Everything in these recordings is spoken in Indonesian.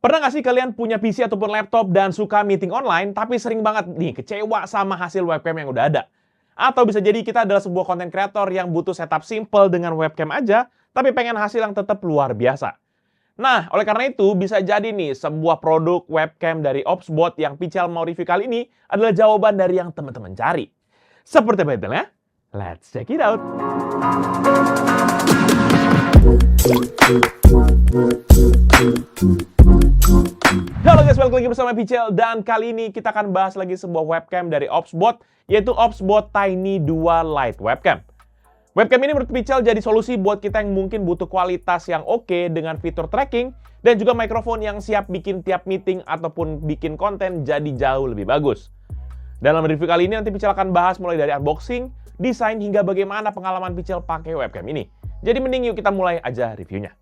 Pernah nggak sih kalian punya PC ataupun laptop dan suka meeting online, tapi sering banget nih kecewa sama hasil webcam yang udah ada? Atau bisa jadi kita adalah sebuah content creator yang butuh setup simple dengan webcam aja, tapi pengen hasil yang tetap luar biasa. Nah, oleh karena itu bisa jadi nih sebuah produk webcam dari Opsbot yang Pichel mau review kali ini adalah jawaban dari yang teman-teman cari. Seperti apa detailnya? Let's check it out! Halo guys, balik lagi bersama Pichel dan kali ini kita akan bahas lagi sebuah webcam dari Opsbot, yaitu Opsbot Tiny 2 Lite Webcam. Webcam ini menurut Pichel jadi solusi buat kita yang mungkin butuh kualitas yang oke dengan fitur tracking dan juga mikrofon yang siap bikin tiap meeting ataupun bikin konten jadi jauh lebih bagus. Dalam review kali ini nanti Pichel akan bahas mulai dari unboxing, desain hingga bagaimana pengalaman Pichel pakai webcam ini. Jadi mending yuk kita mulai aja reviewnya.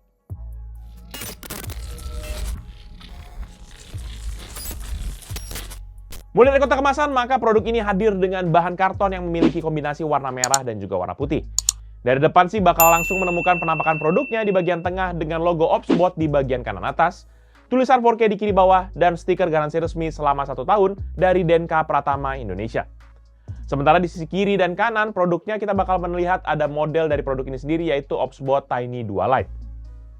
Mulai dari kotak kemasan, maka produk ini hadir dengan bahan karton yang memiliki kombinasi warna merah dan juga warna putih. Dari depan sih bakal langsung menemukan penampakan produknya di bagian tengah dengan logo Opsbot di bagian kanan atas, tulisan 4K di kiri bawah, dan stiker garansi resmi selama 1 tahun dari Denka Pratama Indonesia. Sementara di sisi kiri dan kanan produknya kita bakal melihat ada model dari produk ini sendiri yaitu Opsbot Tiny 2 Lite.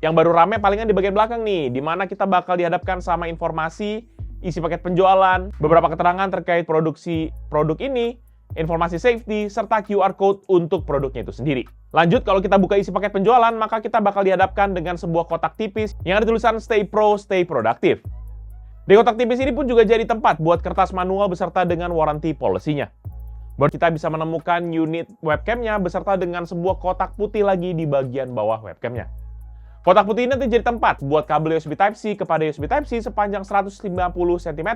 Yang baru rame palingan di bagian belakang nih, di mana kita bakal dihadapkan sama informasi isi paket penjualan, beberapa keterangan terkait produksi produk ini, informasi safety, serta QR code untuk produknya itu sendiri. Lanjut, kalau kita buka isi paket penjualan, maka kita bakal dihadapkan dengan sebuah kotak tipis yang ada tulisan Stay Pro, Stay Productive. Di kotak tipis ini pun juga jadi tempat buat kertas manual beserta dengan warranty policy-nya. Buat kita bisa menemukan unit webcamnya beserta dengan sebuah kotak putih lagi di bagian bawah webcamnya. Kotak putih ini nanti jadi tempat buat kabel USB Type-C kepada USB Type-C sepanjang 190 cm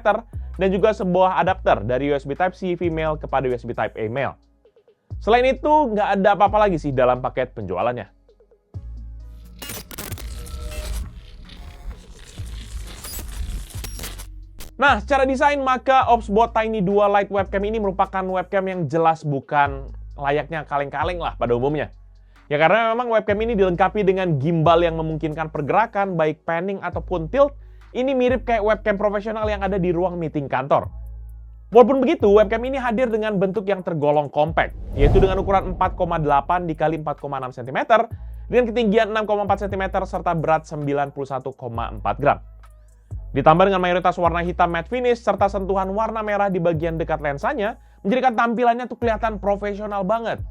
dan juga sebuah adapter dari USB Type-C female kepada USB Type-A male. Selain itu, nggak ada apa-apa lagi sih dalam paket penjualannya. Nah, secara desain maka Opsbot Tiny 2 Lite Webcam ini merupakan webcam yang jelas bukan layaknya kaleng-kaleng lah pada umumnya. Ya karena memang webcam ini dilengkapi dengan gimbal yang memungkinkan pergerakan baik panning ataupun tilt. Ini mirip kayak webcam profesional yang ada di ruang meeting kantor. Walaupun begitu, webcam ini hadir dengan bentuk yang tergolong compact, yaitu dengan ukuran 4,8 x 4,6 cm dengan ketinggian 6,4 cm serta berat 91,4 gram. Ditambah dengan mayoritas warna hitam matte finish serta sentuhan warna merah di bagian dekat lensanya, menjadikan tampilannya tuh kelihatan profesional banget.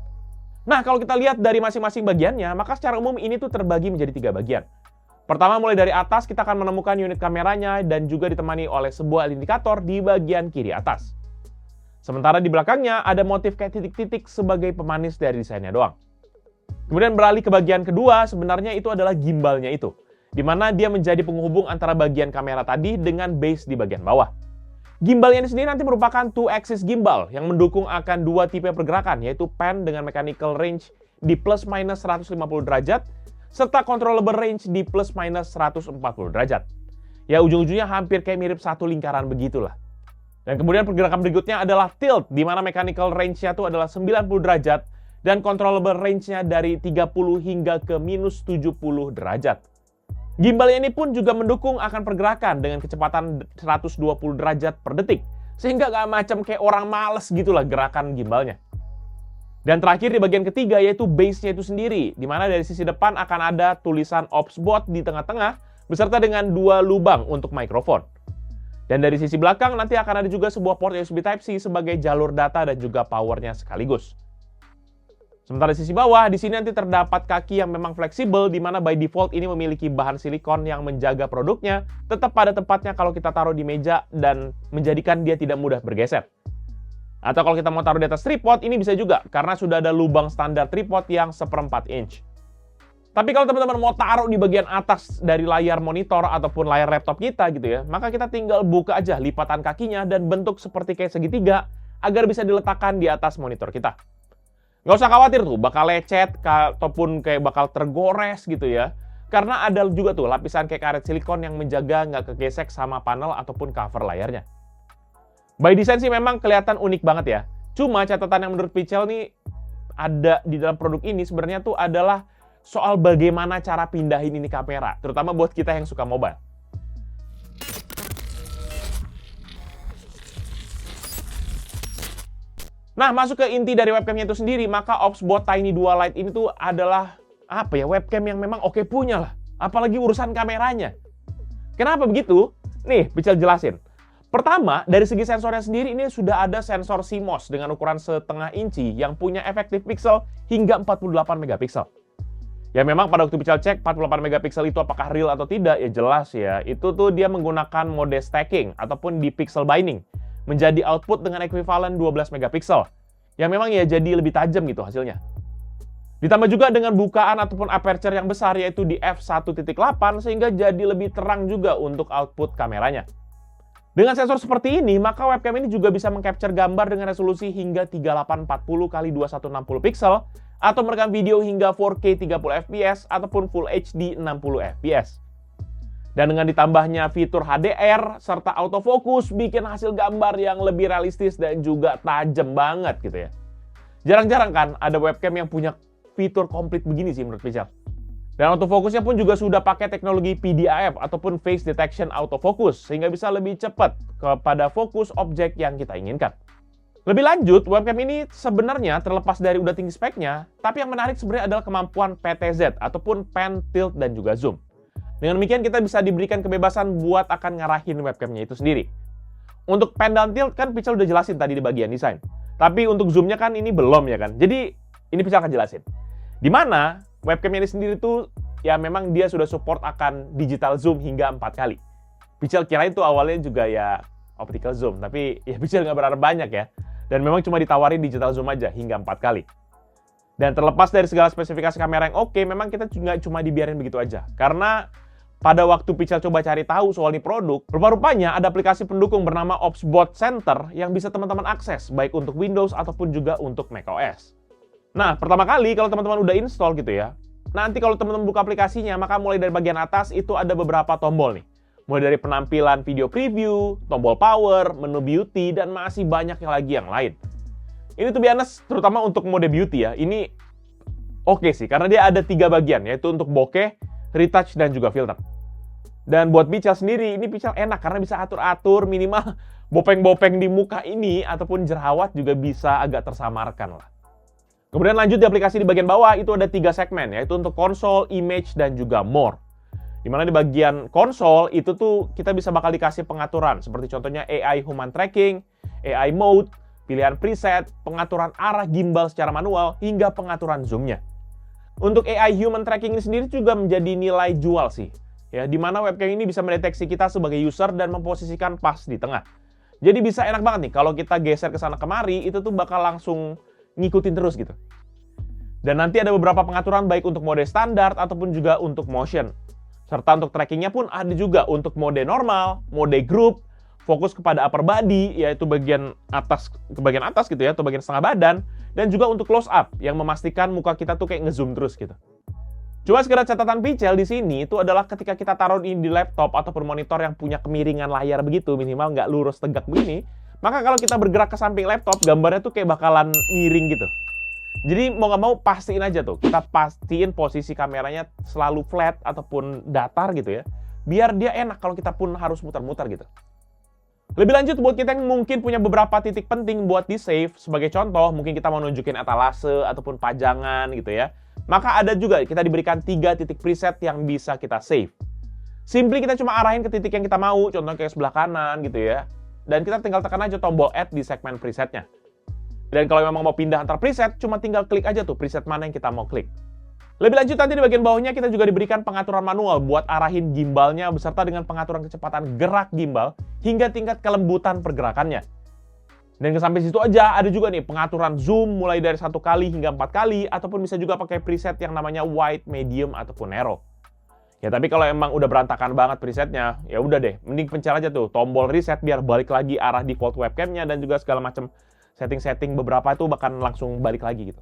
Nah, kalau kita lihat dari masing-masing bagiannya, maka secara umum ini tuh terbagi menjadi 3 bagian. Pertama, mulai dari atas kita akan menemukan unit kameranya dan juga ditemani oleh sebuah indikator di bagian kiri atas. Sementara di belakangnya ada motif kayak titik-titik sebagai pemanis dari desainnya doang. Kemudian beralih ke bagian kedua, sebenarnya itu adalah gimbalnya itu, di mana dia menjadi penghubung antara bagian kamera tadi dengan base di bagian bawah. Gimbalnya ini sendiri nanti merupakan 2-axis gimbal yang mendukung akan 2 tipe pergerakan, yaitu pan dengan mechanical range di plus-minus 150 derajat, serta controllable range di plus-minus 140 derajat. Ya, ujung-ujungnya hampir kayak mirip satu lingkaran begitulah. Dan kemudian pergerakan berikutnya adalah tilt, di mana mechanical range-nya itu adalah 90 derajat, dan controllable range-nya dari 30 hingga ke minus 70 derajat. Gimbal ini pun juga mendukung akan pergerakan dengan kecepatan 120 derajat per detik, sehingga nggak macam kayak orang males gitulah gerakan gimbalnya. Dan terakhir di bagian ketiga yaitu base-nya itu sendiri, di mana dari sisi depan akan ada tulisan Opsbot di tengah-tengah, beserta dengan 2 lubang untuk mikrofon. Dan dari sisi belakang nanti akan ada juga sebuah port USB Type-C sebagai jalur data dan juga powernya sekaligus. Sementara di sisi bawah, di sini nanti terdapat kaki yang memang fleksibel, di mana by default ini memiliki bahan silikon yang menjaga produknya tetap pada tempatnya kalau kita taruh di meja dan menjadikan dia tidak mudah bergeser. Atau kalau kita mau taruh di atas tripod, ini bisa juga, karena sudah ada lubang standar tripod yang 1/4 inch. Tapi kalau teman-teman mau taruh di bagian atas dari layar monitor ataupun layar laptop kita gitu ya, maka kita tinggal buka aja lipatan kakinya dan bentuk seperti kayak segitiga agar bisa diletakkan di atas monitor kita. Nggak usah khawatir tuh bakal lecet ataupun kayak bakal tergores gitu ya. Karena ada juga tuh lapisan kayak karet silikon yang menjaga nggak kegesek sama panel ataupun cover layarnya. By design sih memang kelihatan unik banget ya. Cuma catatan yang menurut Pichel nih ada di dalam produk ini sebenarnya tuh adalah soal bagaimana cara pindahin ini kamera, terutama buat kita yang suka mobile. Nah, masuk ke inti dari webcamnya itu sendiri, maka OpsBot Tiny 2 Lite ini tuh adalah webcam yang memang oke punya lah. Apalagi urusan kameranya. Kenapa begitu? Nih, bisa jelasin. Pertama, dari segi sensornya sendiri ini sudah ada sensor CMOS dengan ukuran 1/2 inci yang punya efektif pixel hingga 48 megapiksel. Ya memang pada waktu Pical cek 48 megapiksel itu apakah real atau tidak, ya jelas ya. Itu tuh dia menggunakan mode stacking ataupun di pixel binding. Menjadi output dengan ekuivalen 12 megapiksel. Yang memang ya jadi lebih tajam gitu hasilnya. Ditambah juga dengan bukaan ataupun aperture yang besar yaitu di f1.8 sehingga jadi lebih terang juga untuk output kameranya. Dengan sensor seperti ini, maka webcam ini juga bisa mengcapture gambar dengan resolusi hingga 3840 x 2160 pixel atau merekam video hingga 4K 30 fps ataupun Full HD 60 fps. Dan dengan ditambahnya fitur HDR serta autofocus bikin hasil gambar yang lebih realistis dan juga tajam banget gitu ya. Jarang-jarang kan ada webcam yang punya fitur komplit begini sih menurut Pical. Dan autofocusnya pun juga sudah pakai teknologi PDAF ataupun Face Detection Autofocus sehingga bisa lebih cepat kepada fokus objek yang kita inginkan. Lebih lanjut, webcam ini sebenarnya terlepas dari udah tinggi speknya, tapi yang menarik sebenarnya adalah kemampuan PTZ ataupun Pan, Tilt, dan juga Zoom. Dengan demikian kita bisa diberikan kebebasan buat akan ngarahin webcamnya itu sendiri. Untuk Pan dan Tilt kan Pical udah jelasin tadi di bagian desain. Tapi untuk zoomnya kan ini belum ya kan. Jadi ini Pical akan jelasin. Di mana webcamnya ini sendiri tuh ya memang dia sudah support akan digital zoom hingga 4 kali. Pical kira itu awalnya juga ya optical zoom. Tapi ya Pical nggak berharap banyak ya. Dan memang cuma ditawarin digital zoom aja hingga 4 kali. Dan terlepas dari segala spesifikasi kamera yang oke, memang kita nggak cuma dibiarin begitu aja. Karena pada waktu Pical coba cari tahu soal ini produk, rupa-rupanya ada aplikasi pendukung bernama OpsBot Center yang bisa teman-teman akses, baik untuk Windows ataupun juga untuk macOS. Nah, pertama kali kalau teman-teman udah install gitu ya, nanti kalau teman-teman buka aplikasinya, maka mulai dari bagian atas itu ada beberapa tombol nih. Mulai dari penampilan video preview, tombol power, menu beauty, dan masih banyak yang lain. Ini to be honest, terutama untuk mode beauty ya, ini oke sih, karena dia ada 3 bagian, yaitu untuk bokeh, retouch, dan juga filter. Dan buat Pical sendiri, ini Pical enak karena bisa atur-atur minimal bopeng-bopeng di muka ini ataupun jerawat juga bisa agak tersamarkan lah. Kemudian lanjut di aplikasi di bagian bawah itu ada 3 segmen, yaitu untuk konsol, image, dan juga more. Dimana di bagian konsol itu tuh kita bisa bakal dikasih pengaturan seperti contohnya AI Human Tracking, AI Mode, pilihan preset, pengaturan arah gimbal secara manual, hingga pengaturan zoomnya. Untuk AI Human Tracking ini sendiri juga menjadi nilai jual sih. Ya, di mana webcam ini bisa mendeteksi kita sebagai user dan memposisikan pas di tengah. Jadi bisa enak banget nih kalau kita geser ke sana kemari, itu tuh bakal langsung ngikutin terus gitu. Dan nanti ada beberapa pengaturan baik untuk mode standar ataupun juga untuk motion. Serta untuk trackingnya pun ada juga untuk mode normal, mode group, fokus kepada upper body, yaitu bagian atas ke bagian atas gitu ya, atau bagian setengah badan, dan juga untuk close up yang memastikan muka kita tuh kayak ngezoom terus gitu. Cuma sekedar catatan Pical di sini itu adalah ketika kita taruh ini di laptop ataupun monitor yang punya kemiringan layar begitu, minimal nggak lurus tegak begini, maka kalau kita bergerak ke samping laptop, gambarnya tuh kayak bakalan miring gitu. Jadi mau nggak mau pastiin aja tuh, kita pastiin posisi kameranya selalu flat ataupun datar gitu ya, biar dia enak kalau kita pun harus muter-muter gitu. Lebih lanjut buat kita yang mungkin punya beberapa titik penting buat di-save, sebagai contoh mungkin kita mau nunjukin etalase ataupun pajangan gitu ya. Maka ada juga kita diberikan 3 titik preset yang bisa kita save. Simply kita cuma arahin ke titik yang kita mau, contohnya kayak sebelah kanan gitu ya. Dan kita tinggal tekan aja tombol add di segmen presetnya. Dan kalau memang mau pindah antar preset, cuma tinggal klik aja tuh preset mana yang kita mau klik. Lebih lanjut nanti di bagian bawahnya kita juga diberikan pengaturan manual buat arahin gimbalnya beserta dengan pengaturan kecepatan gerak gimbal hingga tingkat kelembutan pergerakannya. Dan sampai situ aja ada juga nih pengaturan zoom mulai dari 1 kali hingga 4 kali ataupun bisa juga pakai preset yang namanya wide, medium ataupun narrow. Ya tapi kalau emang udah berantakan banget presetnya, ya udah deh, mending pencet aja tuh tombol reset biar balik lagi arah default webcamnya dan juga segala macam setting-setting beberapa itu bahkan langsung balik lagi gitu.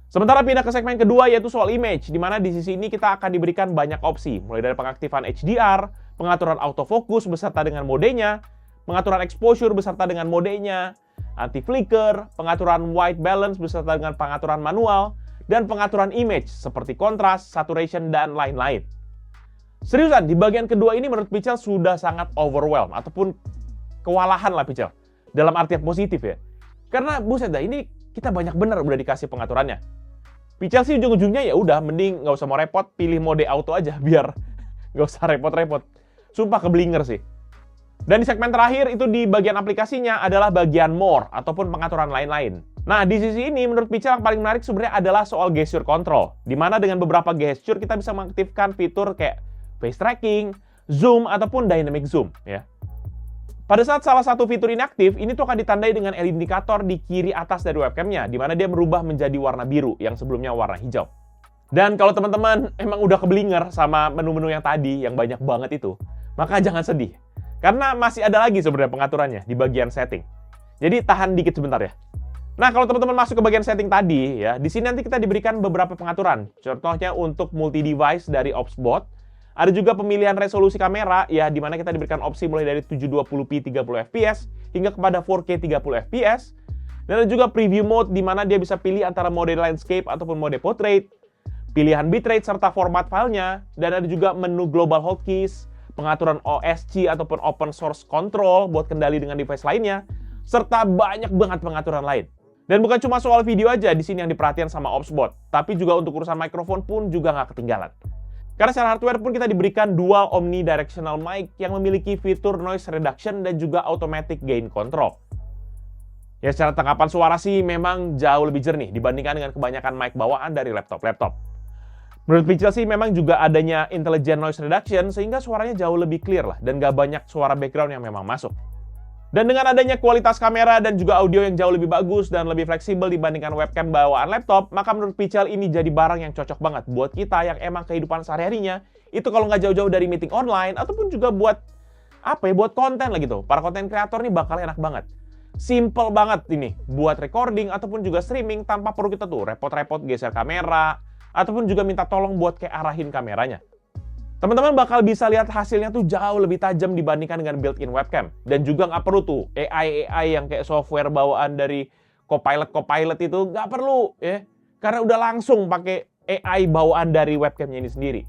Sementara pindah ke segmen kedua yaitu soal image, di mana di sisi ini kita akan diberikan banyak opsi, mulai dari pengaktifan HDR, pengaturan autofocus beserta dengan modenya, pengaturan exposure beserta dengan modenya, anti-flicker, pengaturan white balance beserta dengan pengaturan manual, dan pengaturan image seperti kontras, saturation, dan lain-lain. Seriusan, di bagian kedua ini menurut Pical sudah sangat overwhelmed ataupun kewalahan lah Pical. Dalam arti yang positif ya. Karena buset dah, ini kita banyak bener udah dikasih pengaturannya. Pichel sih ujung-ujungnya ya udah, mending nggak usah mau repot, pilih mode auto aja biar nggak usah repot-repot. Sumpah keblinger sih. Dan di segmen terakhir itu di bagian aplikasinya adalah bagian more ataupun pengaturan lain-lain. Nah, di sisi ini menurut Pichel yang paling menarik sebenarnya adalah soal gesture control. Di mana dengan beberapa gesture kita bisa mengaktifkan fitur kayak face tracking, zoom ataupun dynamic zoom ya. Pada saat salah satu fitur ini aktif, ini tuh akan ditandai dengan LED indikator di kiri atas dari webcamnya, di mana dia berubah menjadi warna biru yang sebelumnya warna hijau. Dan kalau teman-teman emang udah keblinger sama menu-menu yang tadi, yang banyak banget itu, maka jangan sedih. Karena masih ada lagi sebenarnya pengaturannya di bagian setting. Jadi tahan dikit sebentar ya. Nah, kalau teman-teman masuk ke bagian setting tadi, ya, di sini nanti kita diberikan beberapa pengaturan. Contohnya untuk multi-device dari OpsBot. Ada juga pemilihan resolusi kamera, ya, di mana kita diberikan opsi mulai dari 720p 30fps hingga kepada 4K 30fps. Dan ada juga preview mode, di mana dia bisa pilih antara mode landscape ataupun mode portrait, pilihan bitrate serta format filenya, dan ada juga menu global hotkeys, pengaturan OSC ataupun open source control buat kendali dengan device lainnya, serta banyak banget pengaturan lain. Dan bukan cuma soal video aja di sini yang diperhatikan sama OpsBot, tapi juga untuk urusan mikrofon pun juga nggak ketinggalan. Karena secara hardware pun kita diberikan dual omnidirectional mic yang memiliki fitur noise reduction dan juga automatic gain control. Ya, secara tangkapan suara sih memang jauh lebih jernih dibandingkan dengan kebanyakan mic bawaan dari laptop-laptop. Menurut Pichel sih memang juga adanya intelligent noise reduction sehingga suaranya jauh lebih clear lah dan gak banyak suara background yang memang masuk. Dan dengan adanya kualitas kamera dan juga audio yang jauh lebih bagus dan lebih fleksibel dibandingkan webcam bawaan laptop, maka menurut Pichel ini jadi barang yang cocok banget buat kita yang emang kehidupan sehari-harinya itu kalau nggak jauh-jauh dari meeting online ataupun juga buat buat konten lah gitu. Para konten kreator nih bakal enak banget. Simple banget ini buat recording ataupun juga streaming tanpa perlu kita tuh repot-repot geser kamera ataupun juga minta tolong buat kayak arahin kameranya. Teman-teman bakal bisa lihat hasilnya tuh jauh lebih tajam dibandingkan dengan built-in webcam. Dan juga nggak perlu tuh AI yang kayak software bawaan dari Copilot itu nggak perlu ya. Karena udah langsung pakai AI bawaan dari webcamnya ini sendiri.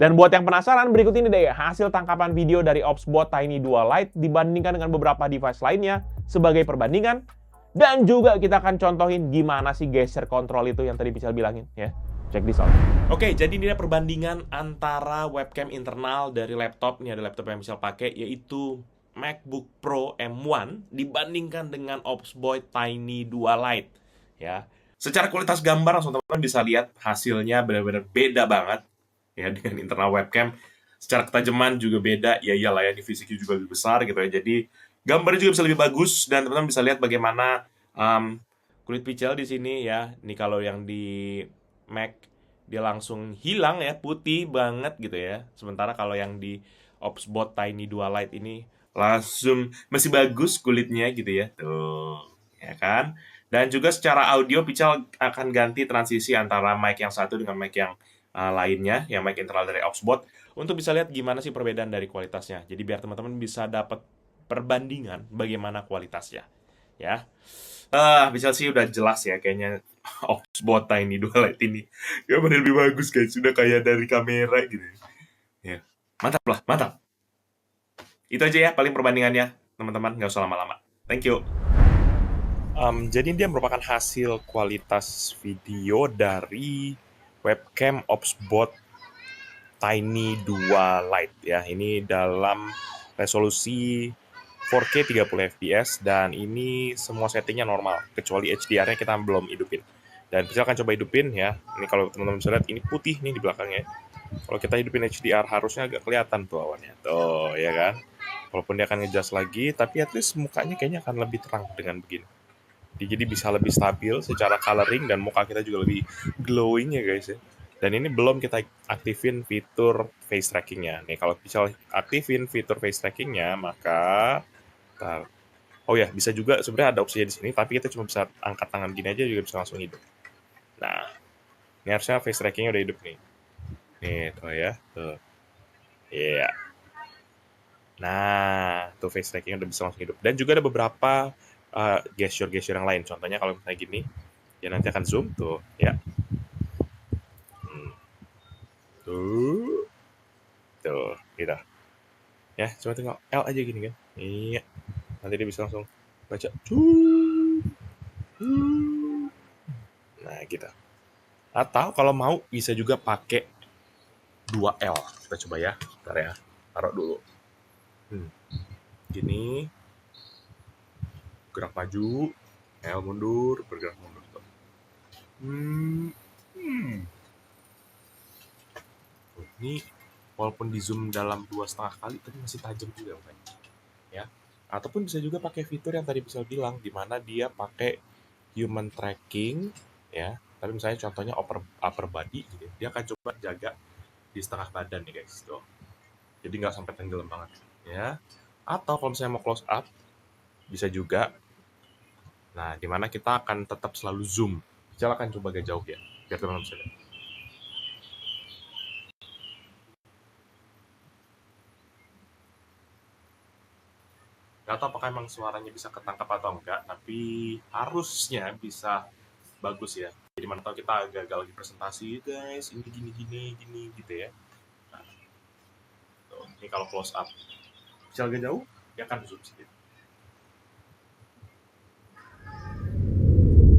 Dan buat yang penasaran, berikut ini deh hasil tangkapan video dari OpsBot Tiny 2 Lite dibandingkan dengan beberapa device lainnya sebagai perbandingan. Dan juga kita akan contohin gimana sih gesture control itu yang tadi Pichel bilangin ya. Check this out. Oke, jadi ini ada perbandingan antara webcam internal dari laptop. Ini ada laptop yang bisa pakai, yaitu MacBook Pro M1 dibandingkan dengan OpsBot Tiny 2 Lite. Ya, secara kualitas gambar langsung teman-teman bisa lihat hasilnya benar-benar beda banget ya dengan internal webcam. Secara ketajaman juga beda. Ya iyalah ya, di fisiknya juga lebih besar gitu ya. Jadi gambarnya juga bisa lebih bagus dan teman-teman bisa lihat bagaimana kulit Pichel di sini ya. Ini kalau yang di Mac dia langsung hilang ya, putih banget gitu ya. Sementara kalau yang di OpsBot Tiny 2 Lite ini langsung masih bagus kulitnya gitu ya. Tuh, ya kan? Dan juga secara audio Pichel akan ganti transisi antara mic yang satu dengan mic yang lainnya, yang mic internal dari OpsBot untuk bisa lihat gimana sih perbedaan dari kualitasnya. Jadi biar teman-teman bisa dapat perbandingan bagaimana kualitasnya. Ya. Pichel sih udah jelas ya kayaknya OpsBot Tiny 2 Lite ini gambarnya lebih bagus guys, sudah kayak dari kamera gitu ya. Mantap lah, mantap. Itu aja ya paling perbandingannya teman-teman, nggak usah lama-lama. Thank you. Jadi dia merupakan hasil kualitas video dari webcam OpsBot Tiny 2 Lite ya. Ini dalam resolusi 4K 30fps dan ini semua settingnya normal kecuali HDR-nya kita belum hidupin. Dan Pichel akan coba hidupin ya. Ini kalau teman-teman bisa lihat ini putih nih di belakangnya. Kalau kita hidupin HDR harusnya agak kelihatan tuh awannya. Tuh ya kan. Walaupun dia akan ngejas lagi, tapi at least mukanya kayaknya akan lebih terang dengan begini. Jadi bisa lebih stabil secara coloring dan muka kita juga lebih glowing ya guys ya. Dan ini belum kita aktifin fitur face tracking-nya. Nih kalau Pichel aktifin fitur face tracking-nya maka oh ya, bisa juga sebenarnya ada opsinya di sini, tapi kita cuma bisa angkat tangan gini aja juga bisa langsung hidup. Nah, ini harusnya face tracking-nya udah hidup nih. Nih, tuh ya, tuh. Iya. Yeah. Nah, tuh face tracking-nya udah bisa langsung hidup. Dan juga ada beberapa gesture-gesture yang lain. Contohnya kalau misalnya gini, ya nanti akan zoom, tuh, ya. Tuh, gitu. Ya, cuma tinggal L aja gini kan. Iya. Nanti dia bisa langsung baca. Nah, gitu. Atau kalau mau bisa juga pakai 2L. Kita coba ya. Bentar ya. Taruh dulu. Gini. Gerak maju. L mundur. Bergerak mundur. Ini walaupun di zoom dalam 2,5 kali, tapi masih tajam juga. Ya. Ataupun bisa juga pakai fitur yang tadi bisa bilang, di mana dia pakai human tracking, ya. Tapi misalnya contohnya upper body, gitu. Dia akan coba jaga di setengah badan nih guys, tuh. Jadi nggak sampai tenggelam banget, ya. Atau kalau misalnya mau close up, bisa juga. Nah, dimana kita akan tetap selalu zoom. Silakan coba agak jauh ya, biar teman-teman bisa lihat. Nggak tahu apakah emang suaranya bisa ketangkap atau enggak, tapi harusnya bisa bagus ya. Jadi mana tahu kita gagal lagi presentasi, guys, ini gini gitu ya. Nah, tuh, ini kalau close up. Bisa agak jauh, ya kan zoom sedikit.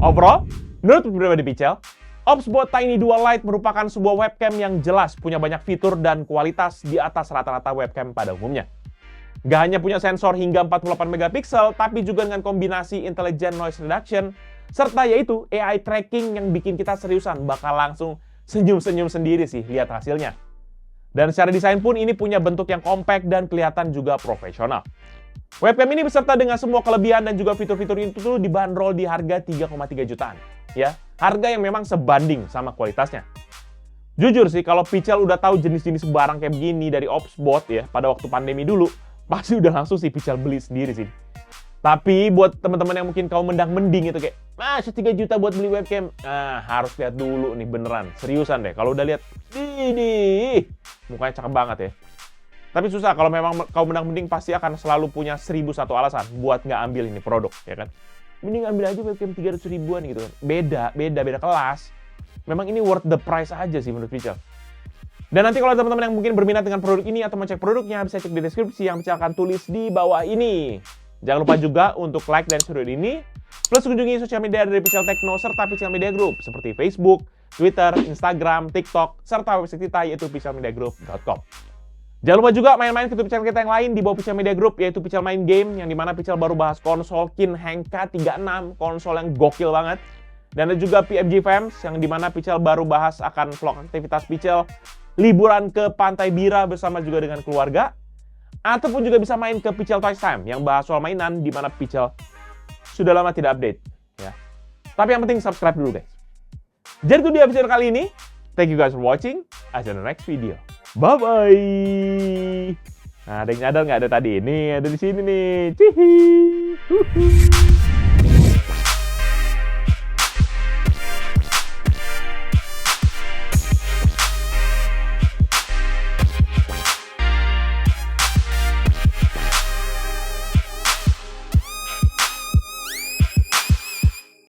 Overall, menurut pribadi Pichel, OpsBot Tiny 2 Lite merupakan sebuah webcam yang jelas punya banyak fitur dan kualitas di atas rata-rata webcam pada umumnya. Gak hanya punya sensor hingga 48 megapiksel, tapi juga dengan kombinasi intelligent noise reduction, serta yaitu AI tracking yang bikin kita seriusan bakal langsung senyum-senyum sendiri sih lihat hasilnya. Dan secara desain pun ini punya bentuk yang compact dan kelihatan juga profesional. Webcam ini beserta dengan semua kelebihan dan juga fitur-fitur itu tuh dibanderol di harga 3,3 jutaan. Ya, harga yang memang sebanding sama kualitasnya. Jujur sih, kalau Pichel udah tahu jenis-jenis barang kayak begini dari OpsBot ya, pada waktu pandemi dulu, pasti udah langsung sih Pichel beli sendiri sih. Tapi buat teman-teman yang mungkin kaum mendang-mending itu kayak, masa 3 juta buat beli webcam? Nah, harus lihat dulu nih beneran. Seriusan deh, kalau udah lihat, ini mukanya cakep banget ya. Tapi susah, kalau memang kaum mendang-mending pasti akan selalu punya 1001 alasan buat nggak ambil ini produk, ya kan? Mending ambil aja webcam 300 ribuan gitu kan. Beda kelas. Memang ini worth the price aja sih menurut Pichel. Dan nanti kalau teman-teman yang mungkin berminat dengan produk ini atau mau cek produknya, bisa cek di deskripsi yang Pichel akan tulis di bawah ini. Jangan lupa juga untuk like dan share ini, plus kunjungi sosial media dari Pichel Techno serta Pichel Media Group seperti Facebook, Twitter, Instagram, TikTok, serta website kita yaitu pichelmediagroup.com. Jangan lupa juga main-main ke YouTube channel kita yang lain di bawah Pichel Media Group, yaitu Pichel Main Game, yang dimana Pichel baru bahas konsol Kin Henka 36, konsol yang gokil banget. Dan ada juga PFG Fams, yang dimana Pichel baru bahas akan vlog aktivitas Pichel, liburan ke Pantai Bira bersama juga dengan keluarga. Ataupun juga bisa main ke Pichel Toys Time, yang bahas soal mainan, dimana Pichel sudah lama tidak update. Ya. Tapi yang penting subscribe dulu guys. Jadi itu dia video kali ini. Thank you guys for watching. I'll see you in the next video. Bye-bye. Nah, ada yang nyadar nggak ada tadi? Ini ada di sini nih. Cihi.